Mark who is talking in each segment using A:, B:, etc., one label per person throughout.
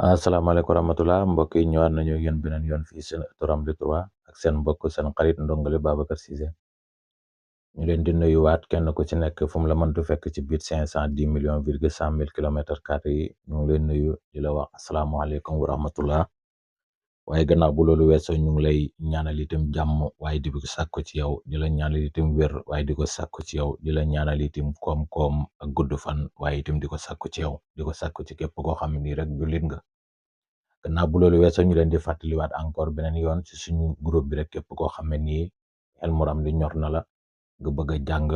A: asalaamaaleykum rahmatulah mbokk yi ñëwaat nañu yéen beneen yoon fii seen Ramdy 3 ak seen mbokk seen xarit ndongole Babacar Cissé ñu leen di nuyuwaat kenn ku ci nekk fu mu la mëntu fekk ci biir 510 millions,100 000 kilomètres carrés yi ñu ngi leen nuyu di la wax asalaamaaleykum wa rahmatulah waaye gannaaw bu loolu weesoo ñu ngi lay ñaanal itam jàmm waaye di ko sàkku ci yow di la ñaanal itam wér waaye di ko sàkku ci yow di la ñaanal itam koom-koom ak gudd fan waaye itam di ko sàkku ci yow di ko sàkku ci képp koo xam ne nii rek jullit nga. gannaaw bu loolu weesoo ñu leen di fàttaliwaat encore beneen yoon ci suñu groupe bi rek képp koo xam ne nii Xel mu Ramdy ñor na la nga bëgg a jàng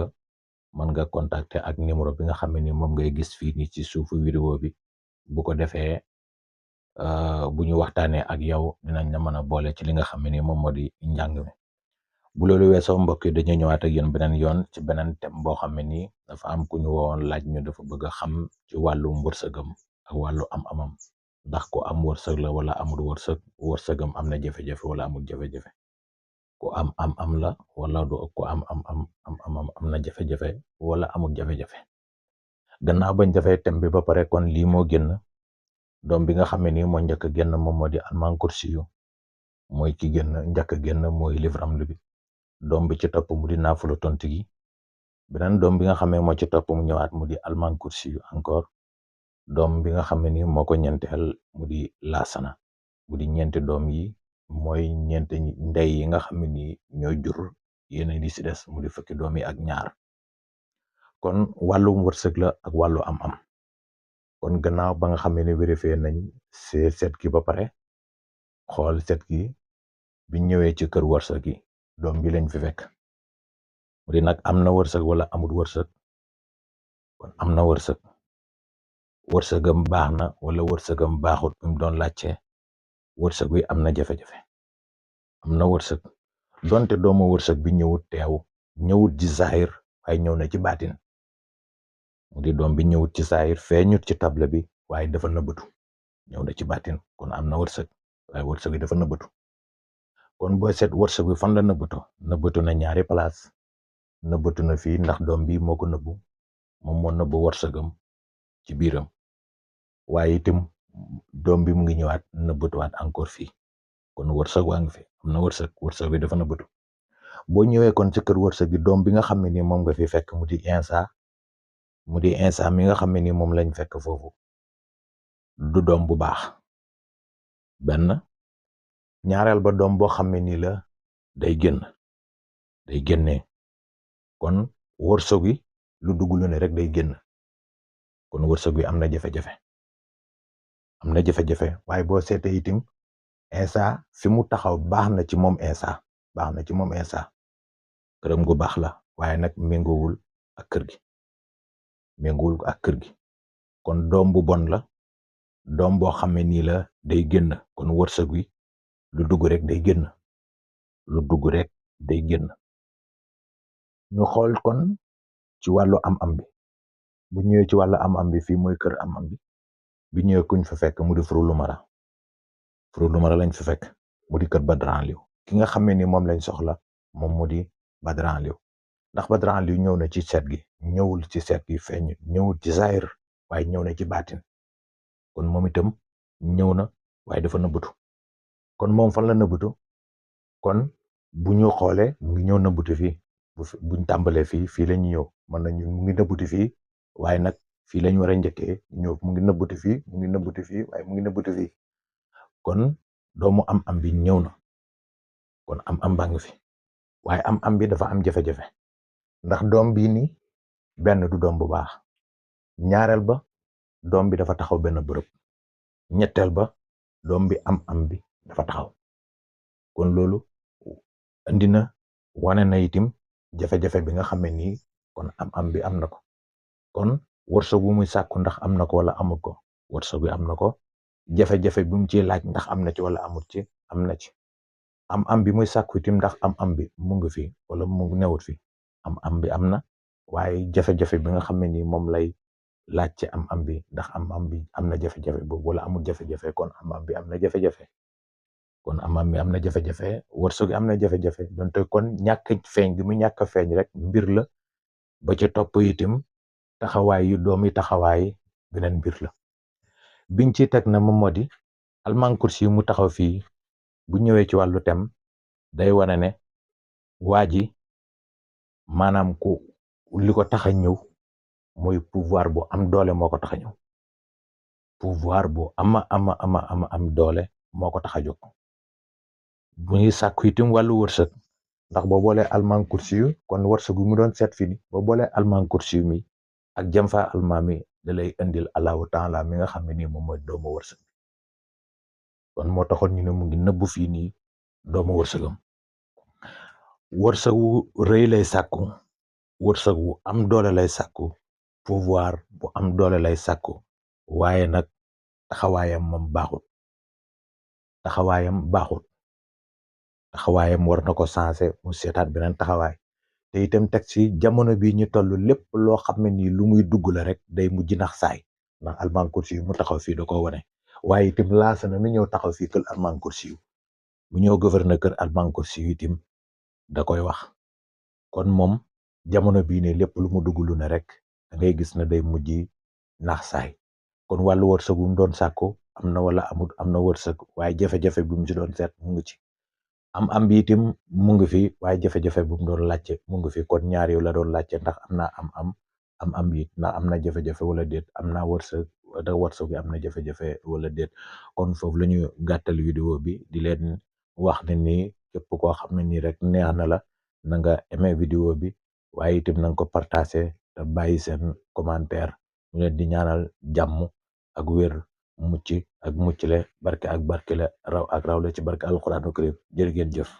A: mën nga contacter ak numéro bi nga xam ne ni moom ngay gis fii nii ci suufu vidéo bi bu ko defee bu ñu waxtaanee ak yow dinañ la mën a boole ci li nga xam ne ni moom moo di njàng mi. bu loolu weesoo mbokk yi dañuy ñëwaat ak yéen beneen yoon ci beneen thème boo xam ne nii dafa am ku ñu wowoon laaj ñu dafa bëgg a xam ci wàllu wërsëgam ak wàllu am-amam. ndax ko am wërsëg la wala amul wërsëgam am na jafe-jafe wala amul jafe-jafe ku am la wala du ko am na jafe-jafe wala amul jafe-jafe gannaaw bañ defee thème bi ba pare kon lii moo génn doom bi nga xam ne nii moo njëkk a génn moom moo di almaan kursiyu mooy ki génn njëkk a génn mooy livre Ramdy bi doom bi ci topp mu di naafalu tontu gi beneen doom bi nga xam ne moo ci topp mu ñëwaat mu di almaan kursiyu encore doom bi nga xam ne ni moo ko ñeenteel mu di laasana mu di ñeenti doom yi mooy ñeenti ndey yi nga xam ne ni ñooy jur yeneen di si des mu di fukki doom yi ak ñaar kon wàllum wërsëg la ak wàllu am-am kon gannaaw ba nga xam ne ni vérifié nañ seet gi ba pare xool seet gi bi ñëwee ci kër wërsëg gi doom bi lañ fi fekk mu di nag am na wërsëg wala amul wërsëg kon am na wërsëg. wërsëgam baax na wala wërsëgam baaxut bi mu doon laajte wërsëg wi am na jafe-jafe am na wërsëg donte doomu wërsëg bi ñëwut ci zahir waaye ñëw na ci baatin mu di doom bi ñëwut ci zahir feeñut ci table bi waaye dafa nëbbatu ñëw na ci baatin kon am na wërsëg waaye wërsëg wi dafa nëbbatu kon booy seet wërsëg wi fan la nëbbatu na ñaari place nëbbatu na fii ndax doom bi moo ko nëbbu moom moo nëbbu wërsëgam ci biiram waaye itam doom bi mu ngi ñëwaat nëbbatuwaat encore fii kon wërsëg waa ngi fi am na wërsëg bi dafa nëbbatu boo ñëwee kon ci kër wërsëg gi doom bi nga xam ne ni moom nga fi fekk mu di insa mi nga xam ne ni moom lañ fekk foofu du doom bu baax benn ñaareel ba doom boo xam ne ni la day génnee kon wërsëg wi lu dugg lu ne rek day génn kon wërsëg wi am na jafe-jafe waaye boo seetee itam insa fi mu taxaw baax na ci moom insa këram gu baax la waaye nag méngoowul ak kër gi kon doom bu bon la doom boo xam ne nii la day génn kon wërsëg wi lu dugg rek day génn ñu xool kon ci wàllu am-am bi bu ñëwee ci wàllu am-am bi fii mooy kër am-am bi ñëwee kuñ fa fekk mu di Fru Lumara lañ fa fekk mu di kër Badran Liw ki nga xam ne ni moom lañ soxla moom mu di Badran Liw ndax Badran Liw ñëw na ci seet gi ñëwul ci seet gi feeñ ñëwul ci zahir waaye ñëw na ci baatin kon moom itam ñëw na waaye dafa nëbbatu kon moom fan la nëbbatu kon bu ñu xoolee mu ngi ñëw nëbbatu fii buñ tàmbalee fii la ñu ñëw mën nañu mu ngi nëbbatu fii waaye nag fii lañ war a njëkkee ñëw mu ngi nëbbatu fii waaye mu ngi nëbbatu fii kon doomu am bi ñëw na kon am baa ngi fi waaye am bi dafa am jafe-jafe ndax doom bii ni benn du doom bu baax ñaareel ba doom bi dafa taxaw benn bërëb ñetteel ba doom bi am bi dafa taxaw kon loolu indi na wane na itim jafe-jafe bi nga xam ne nii kon am bi am na ko kon wërsëg bu muy sàkku ndax am na ko wala amul ko wërsëg bi am na ko jafe-jafe bi mu ci laaj ndax am na ci wala amul ci am na ci am bi muy sàkku itam ndax am bi mu ngi fi wala mu newut fi am bi am na waaye jafe-jafe bi nga xam ne nii moom lay laaj ci am bi ndax am bi am na jafe-jafe boobu wala amul jafe-jafe kon am bi am na jafe-jafe kon am bi am na jafe-jafe wërsëg am na jafe-jafe donte kon ñàkk feeñ gi mu ñàkk feeñ rek mbir la ba ci topp itam taxawaay yu doom yi taxawaay beneen mbir la biñ ci teg na moom moo di alman kursi mu taxaw fii bu ñëwee ci wàllu tem day wane ne waa ji maanaam ku li ko tax a ñëw mooy pouvoir bu am doole moo ko tax a ñëw pouvoir bu am doole moo ko tax a jóg bu ngi sàkku itam wàllu wërsëg ndax boo boolee alman kursi yu kon wërsëg yu mu doon seet fii ni boo boolee alman kursi yu mi ak jëm fa alma mi da lay indil allahu taala mi nga xam ne nii moom mooy doomu wërsëg kon moo taxoon ñu ne mu ngi nëbbu fii nii doomu wërsëgam wërsëg wu rëy lay sàkku wërsëg wu am doole lay sàkku pouvoir bu am doole lay sàkku waaye nag taxawaayam moom baaxut taxawaayam war na ko sensé mu seetaat beneen taxawaay te itam teg ci jamono bi ñu toll lépp loo xam ne nii lu muy dugg la rek day mujj nax saay ndax alman kursi yu mu taxaw fii da ko wane waaye itam laasana mi ñëw taxaw fii kër alman kursi yu bu ñëw gouverneur kër alman kursi yu itam da koy wax kon moom jamono bii ne lépp lu mu dugg lu ne rek da ngay gis ne day mujj nax saay kon wàllu wërsëg bu mu doon sàkku am na wala amul am na wërsëg waaye jafe-jafe bi mu ci doon seet mu ngi ci am bi itam mu ngi fi waaye jafe-jafe bu mu doon laajte mu ngi fi kon ñaar yow la doon laajte ndax am naa am it ndax am na jafe-jafe wala déet am naa wërsëg da wërsëg bi am na jafe-jafe wala déet kon foofu la ñu gàttal vidéo bi di leen wax ne nii képp koo xam ne nii rek neex na la na nga aimé vidéo bi waaye itam na nga ko partagé te bàyyi seen commentaire ñu leen di ñaanal jàmm ak wér mucc ak mucc le barke ak barke la raw ak raw la ci barke alquranu karim jërë ngeen jëf